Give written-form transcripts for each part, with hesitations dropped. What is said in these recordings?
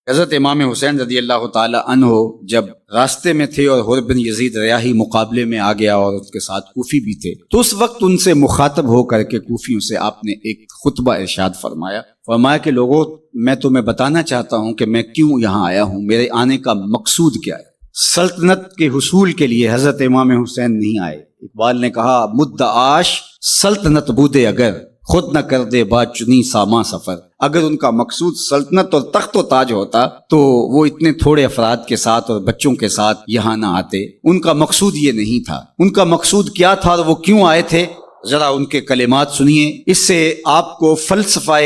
حضرت امام حسین رضی اللہ تعالی عنہ جب راستے میں تھے اور حر بن یزید ریاحی مقابلے میں آ گیا اور اس کے ساتھ کوفی بھی تھے، تو اس وقت ان سے مخاطب ہو کر کے کوفیوں سے آپ نے ایک خطبہ ارشاد فرمایا کہ لوگوں، میں تمہیں بتانا چاہتا ہوں کہ میں کیوں یہاں آیا ہوں، میرے آنے کا مقصود کیا ہے۔ سلطنت کے حصول کے لیے حضرت امام حسین نہیں آئے۔ اقبال نے کہا مدعاش سلطنت بودے اگر، خود نہ کر دے با چنی ساما سفر۔ اگر ان کا مقصود سلطنت اور تخت و تاج ہوتا تو وہ اتنے تھوڑے افراد کے ساتھ اور بچوں کے ساتھ یہاں نہ آتے۔ ان کا مقصود یہ نہیں تھا۔ ان کا مقصود کیا تھا اور وہ کیوں آئے تھے؟ ذرا ان کے کلمات سنیے، اس سے آپ کو فلسفہ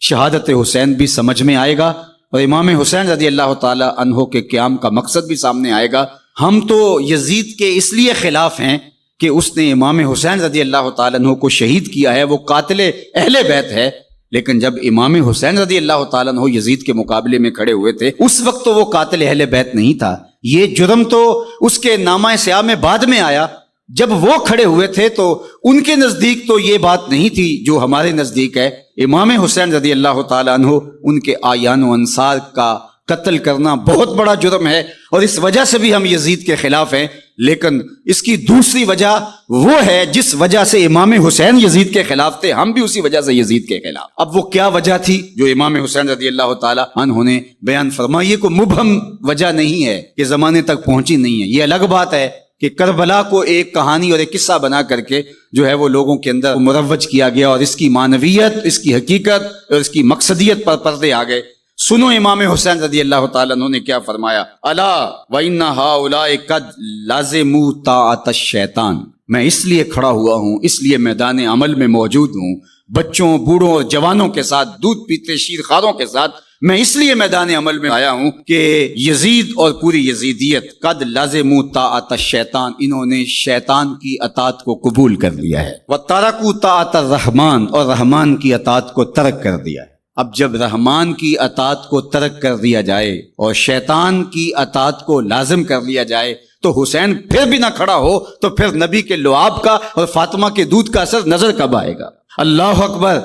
شہادت حسین بھی سمجھ میں آئے گا اور امام حسین رضی اللہ تعالی عنہ کے قیام کا مقصد بھی سامنے آئے گا۔ ہم تو یزید کے اس لیے خلاف ہیں کہ اس نے امام حسین رضی اللہ تعالیٰ عنہ کو شہید کیا ہے، وہ قاتل اہل بیت ہے، لیکن جب امام حسین رضی اللہ تعالیٰ عنہ یزید کے مقابلے میں کھڑے ہوئے تھے اس وقت تو وہ قاتل اہل بیت نہیں تھا۔ یہ جرم تو اس کے نامہ سیاہ میں بعد میں آیا۔ جب وہ کھڑے ہوئے تھے تو ان کے نزدیک تو یہ بات نہیں تھی جو ہمارے نزدیک ہے۔ امام حسین رضی اللہ تعالیٰ عنہ ان کے اعیان و انصار کا قتل کرنا بہت بڑا جرم ہے اور اس وجہ سے بھی ہم یزید کے خلاف ہیں، لیکن اس کی دوسری وجہ وہ ہے جس وجہ سے امام حسین یزید کے خلاف تھے، ہم بھی اسی وجہ سے یزید کے خلاف۔ اب وہ کیا وجہ تھی جو امام حسین رضی اللہ تعالی عنہ نے بیان فرمائی؟ یہ کوئی مبہم وجہ نہیں ہے کہ زمانے تک پہنچی نہیں ہے۔ یہ الگ بات ہے کہ کربلا کو ایک کہانی اور ایک قصہ بنا کر کے جو ہے وہ لوگوں کے اندر مروج کیا گیا اور اس کی معنویت، اس کی حقیقت اور اس کی مقصدیت پر پردے آ گئے۔ سنو امام حسین رضی اللہ تعالیٰ عنہ نے کیا فرمایا، الا وَإِنَّ هَؤُلَاءِ قَدْ لَازِمُوا طَاعَةَ الشَّيْطَانِ۔ میں اس لیے کھڑا ہوا ہوں، اس لیے میدان عمل میں موجود ہوں، بچوں، بوڑھوں اور جوانوں کے ساتھ، دودھ پیتے شیر خواروں کے ساتھ میں اس لیے میدان عمل میں آیا ہوں کہ یزید اور پوری یزیدیت قد لازموا طاعت الشیطان، انہوں نے شیطان کی اطاعت کو قبول کر لیا ہے، وترکوا طاعت الرحمن، اور رحمان کی اطاعت کو ترک کر دیا ہے۔ اب جب رحمان کی اطاعت کو ترک کر دیا جائے اور شیطان کی اطاعت کو لازم کر لیا جائے تو حسین پھر بھی نہ کھڑا ہو تو پھر نبی کے لعاب کا اور فاطمہ کے دودھ کا اثر نظر کب آئے گا؟ اللہ اکبر۔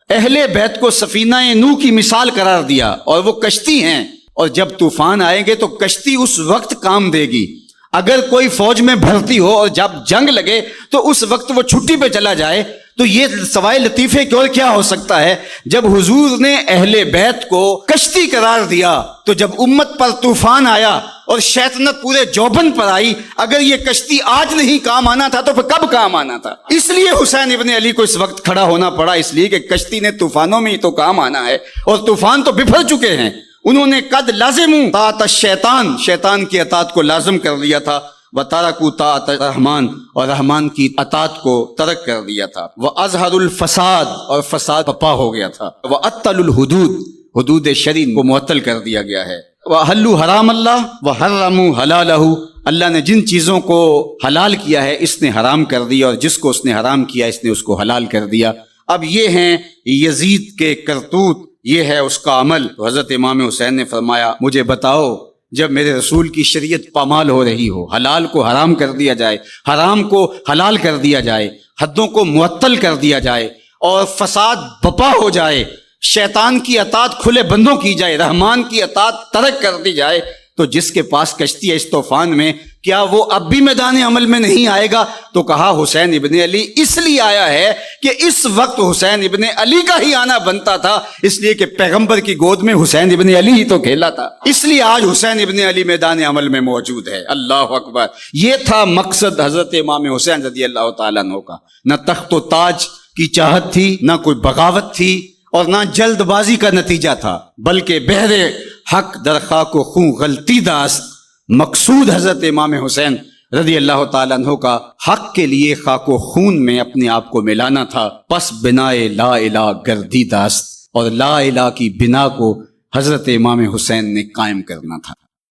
اہل بیت کو سفینہ نوح کی مثال قرار دیا اور وہ کشتی ہیں، اور جب طوفان آئیں گے تو کشتی اس وقت کام دے گی۔ اگر کوئی فوج میں بھرتی ہو اور جب جنگ لگے تو اس وقت وہ چھٹی پہ چلا جائے تو یہ سوائے لطیفے کی اور کیا ہو سکتا ہے؟ جب حضور نے اہل بیت کو کشتی قرار دیا تو جب امت پر طوفان آیا اور شیطنت پورے جوبن پر آئی، اگر یہ کشتی آج نہیں کام آنا تھا تو پھر کب کام آنا تھا؟ اس لیے حسین ابن علی کو اس وقت کھڑا ہونا پڑا، اس لیے کہ کشتی نے طوفانوں میں ہی تو کام آنا ہے اور طوفان تو بفر چکے ہیں۔ انہوں نے قد لازموا طاعت الشیطان، شیطان کی اطاعت کو لازم کر لیا تھا، وترکوا طاعت الرحمن، اور رحمان کی اطاعت کو ترک کر دیا تھا، واظہروا الفساد، اور فساد پپا ہو گیا تھا، واطلوا الحدود، حدود شرع کو معطل کر دیا گیا ہے، واحلوا حرام اللہ وحرموا حلالہ، اللہ نے جن چیزوں کو حلال کیا ہے اس نے حرام کر دیا اور جس کو اس نے حرام کیا اس نے اس کو حلال کر دیا۔ اب یہ ہیں یزید کے کرتوت، یہ ہے اس کا عمل۔ تو حضرت امام حسین نے فرمایا مجھے بتاؤ، جب میرے رسول کی شریعت پامال ہو رہی ہو، حلال کو حرام کر دیا جائے، حرام کو حلال کر دیا جائے، حدوں کو معطل کر دیا جائے اور فساد بپا ہو جائے، شیطان کی اطاعت کھلے بندوں کی جائے، رحمان کی اطاعت ترک کر دی جائے، تو جس کے پاس کشتی ہے اس طوفان میں، کیا وہ اب بھی میدان عمل میں نہیں آئے گا؟ تو کہا حسین ابن علی اس لیے آیا ہے کہ اس وقت حسین ابن علی کا ہی آنا بنتا تھا، اس لیے کہ پیغمبر کی گود میں حسین ابن علی ہی تو کھیلا تھا، اس لیے آج حسین ابن علی میدان عمل میں موجود ہے۔ اللہ اکبر۔ یہ تھا مقصد حضرت امام حسین رضی اللہ تعالیٰ عنہ کا۔ نہ تخت و تاج کی چاہت تھی، نہ کوئی بغاوت تھی اور نہ جلد بازی کا نتیجہ تھا، بلکہ بہر حق در خاک و خون غلطی داست۔ مقصود حضرت امام حسین رضی اللہ تعالیٰ عنہ کا حق کے لیے خاک و خون میں اپنے آپ کو ملانا تھا، پس بنائے لا الہ گردی داست، اور لا الہ کی بنا کو حضرت امام حسین نے قائم کرنا تھا۔